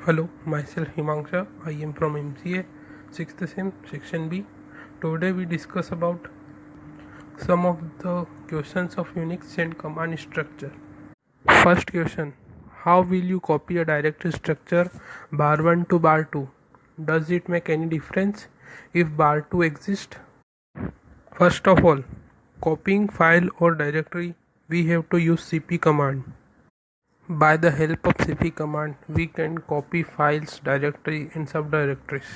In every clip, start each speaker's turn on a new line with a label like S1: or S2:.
S1: Hello, myself Himansha. I am from MCA 6th Sem Section B. Today we discuss about some of the questions of Unix and command structure. First question: how will you copy a directory structure bar 1 to bar 2? Does it make any difference if bar 2 exists? First of all, copying file or directory, we have to use cp command. By the help of cp command, we can copy files, directory and subdirectories.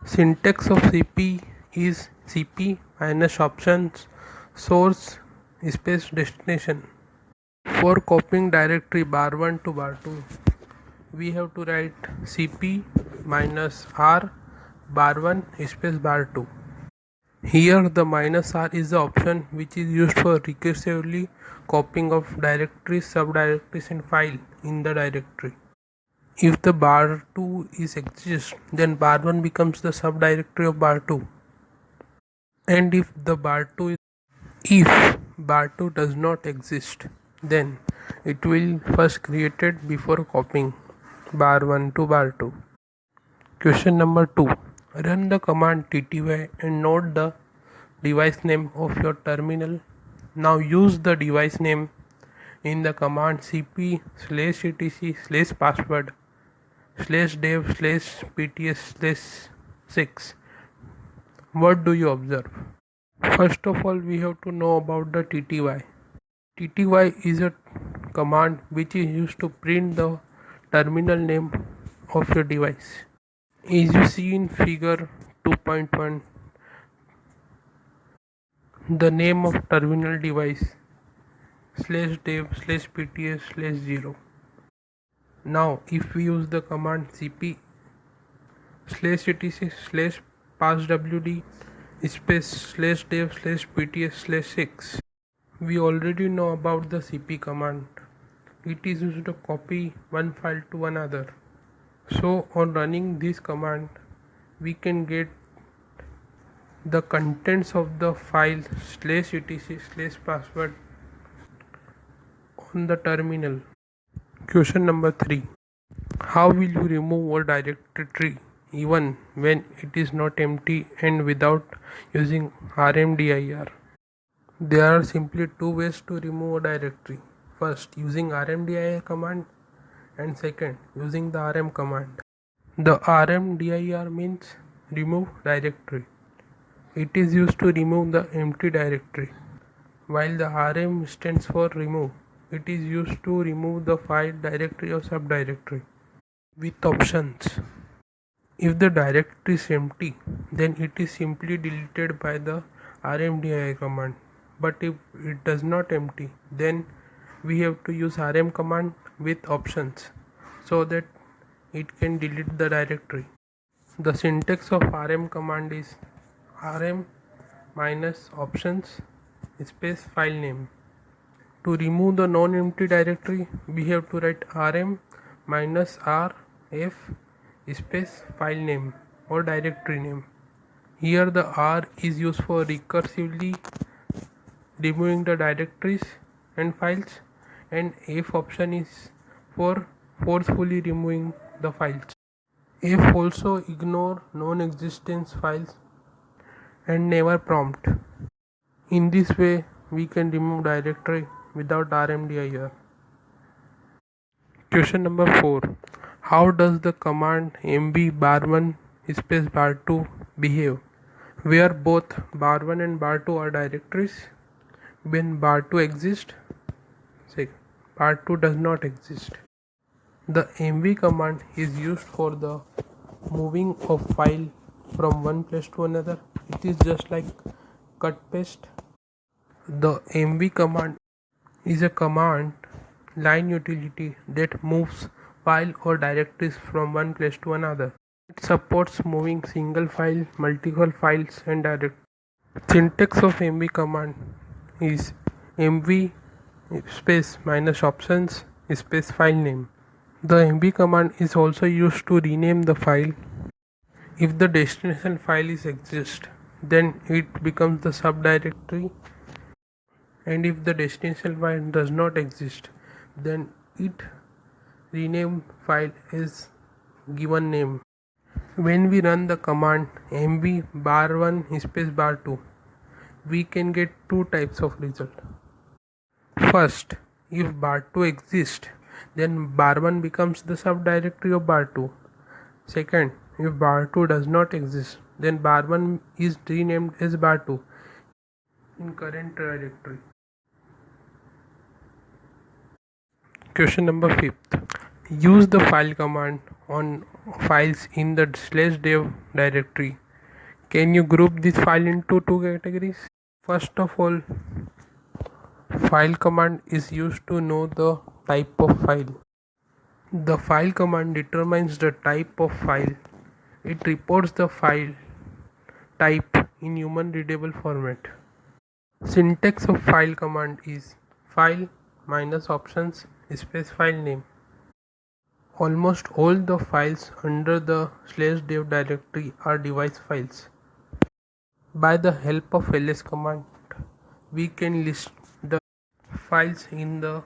S1: Syntax of cp is cp minus options source space destination. For copying directory bar 1 to bar 2, we have to write cp minus r bar 1 space bar 2. Here the minus r is the option which is used for recursively copying of directories, subdirectories and file in the directory. If the bar 2 is exists, then bar 1 becomes the subdirectory of bar 2. And if bar 2 does not exist, then it will first created before copying bar 1 to bar 2. Question number 2. Run the command tty and note the device name of your terminal. Now use the device name in the command cp/etc/password /dev/pts/6. What do you observe? First of all, we have to know about the tty. Tty is a command which is used to print the terminal name of your device. As you see in figure 2.1, the name of terminal device /dev/pts/0. Now if we use the command cp/etc/passwd /dev/pts/6, we already know about the cp command. It is used to copy one file to another. So on running this command, we can get the contents of the file /etc/password on the terminal. Question number 3. How will you remove a directory even when it is not empty and without using rmdir? There are simply two ways to remove a directory. First, using rmdir command, and second, using the rm command. The rmdir means remove directory. It is used to remove the empty directory, while the rm stands for remove. It is used to remove the file, directory or subdirectory with options. If the directory is empty, then it is simply deleted by the rmdir command. But if it does not empty, then we have to use rm command with options so that it can delete the directory. The syntax of rm command is rm minus options space file name. To remove the non-empty directory, we have to write rm minus rf space file name or directory name. Here the r is used for recursively removing the directories and files, and f option is for forcefully removing the files. F also ignore non-existent files and never prompt. In this way, we can remove directory without rmdir. Question number 4. How does the command mb bar1 space bar2 behave, where both bar1 and bar2 are directories? When bar2 exists, bar2 does not exist. The mv command is used for the moving of file from one place to another. It is just like cut paste. The mv command is a command line utility that moves file or directories from one place to another. It supports moving single file, multiple files and directories. Syntax of mv command is mv space minus options space file name. The mv command is also used to rename the file. If the destination file is exist, then it becomes the subdirectory, and if the destination file does not exist, then it rename file as given name. When we run the command mv bar1 space bar2, we can get two types of result. First, if bar2 exists, then bar1 becomes the subdirectory of bar2. Second, if bar2 does not exist, then bar1 is renamed as bar2 in current directory. Question number 5th. Use the file command on files in the /dev directory. Can you group this file into two categories? First of all, file command is used to know the type of file. The file command determines the type of file. It reports the file type in human readable format. Syntax of file command is file minus options space file name. Almost all the files under the /dev directory are device files. By the help of ls command, we can list the files in the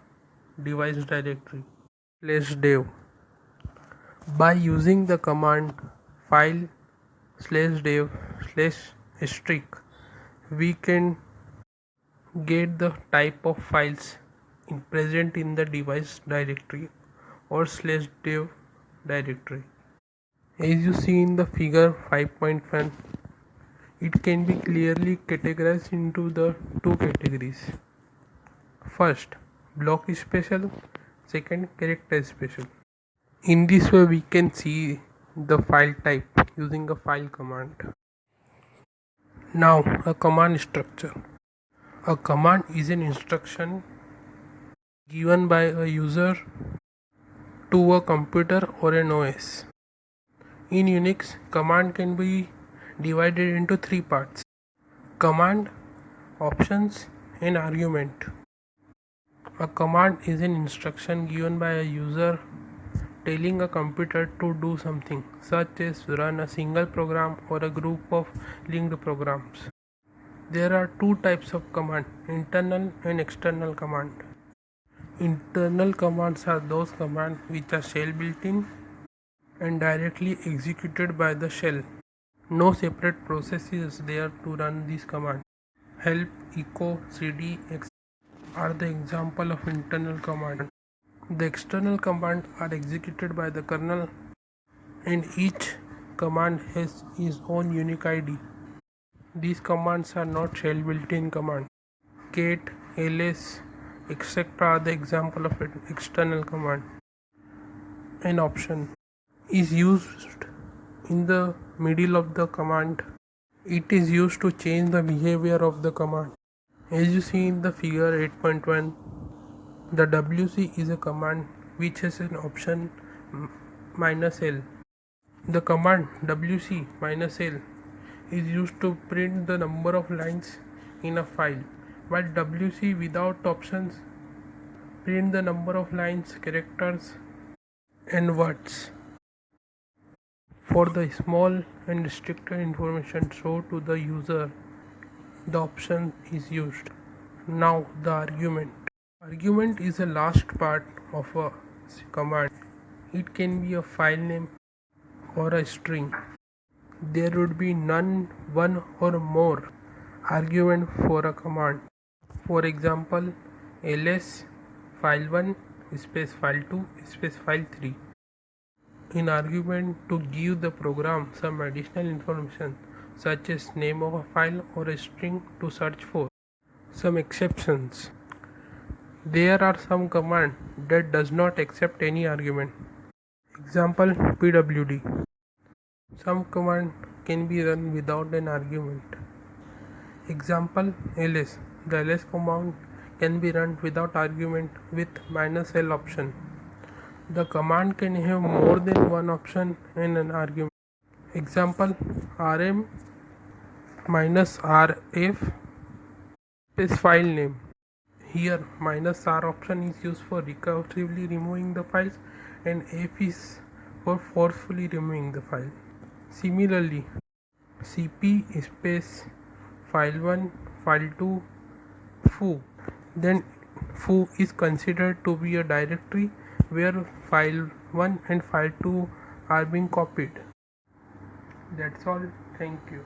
S1: device directory /dev. By using the command file /dev ***, we can get the type of files present in the device directory or /dev directory. As you see in the figure 5.1, it can be clearly categorized into the two categories. First, block special. Second, character special. In this way, we can see the file type using a file command. Now, a command structure. A command is an instruction given by a user to a computer or an OS. In Unix, command can be divided into three parts: command, options, and argument. A command is an instruction given by a user telling a computer to do something, such as run a single program or a group of linked programs. There are two types of command: internal and external command. Internal commands are those commands which are shell built-in and directly executed by the shell. No separate process is there to run this command. Help, echo, cd, etc. are the example of internal command. The external commands are executed by the kernel, and each command has its own unique ID. These commands are not shell built-in commands. Cat, ls, etc. are the example of an external command. An option is used in the middle of the command. It is used to change the behavior of the command. As you see in the figure 8.1, the wc is a command which has an option -l. The command wc -l is used to print the number of lines in a file, while wc without options print the number of lines, characters, and words. For the small and restricted information shown to the user, the option is used. Now the argument. Argument is the last part of a command. It can be a file name or a string. There would be none, one, or more argument for a command. For example, ls file1 space file2 space file3. In argument to give the program some additional information such as name of a file or a string to search for. Some exceptions. There are some command that does not accept any argument. Example, pwd. Some command can be run without an argument. Example, ls. The ls command can be run without argument with -l option. The command can have more than one option and an argument. Example, rm -rf is file name. Here -r option is used for recursively removing the files and f is for forcefully removing the file. Similarly, cp space file1 file2 foo. Then foo is considered to be a directory where file1 and file2 are being copied. That's all. Thank you.